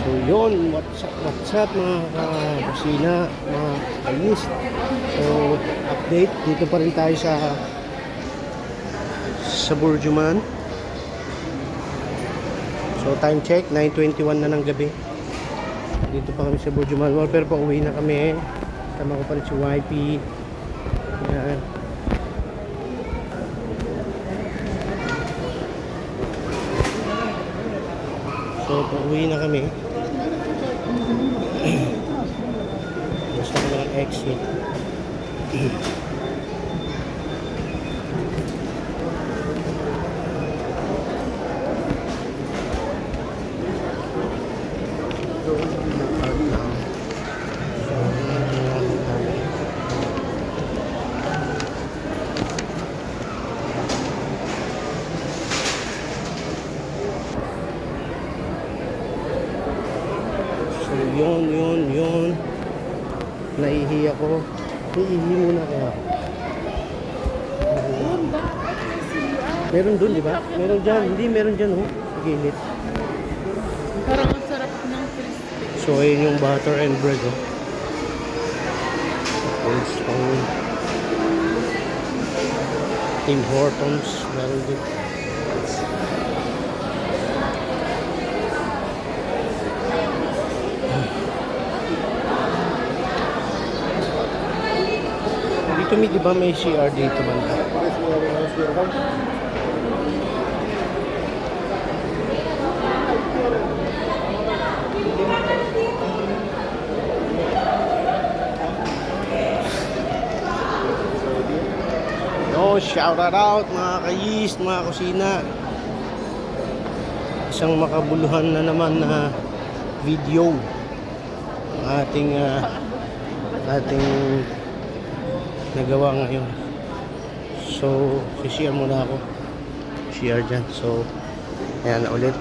So yun, what's up mga kusina, mga kainis. So update, dito pa rin tayo sa Burjuman. So time check, 9:21 na ng gabi. Dito pa kami sa Burjuman Mall, pero pauwi na kami. Tama ko pa rin si YP. Yan. So pauwi na kami. Gusto ko ng exit. So yun. Naihi ako. Iihi muna kaya ako. Meron dun, di ba? Meron dyan. Hindi, meron dyan, oh. Gilid. Parang ang sarap ng crispy. So, ayun yung butter and bread, oh. Old Stone. Tim Hortons. Meron din. Dito di ba may CR dito banda? No, shout out mga kayis, mga kusina. Isang makabuluhan na naman na video ang ating nagawa ngayon. So, si-share muna ako. Share dyan. So, ayan na ulit.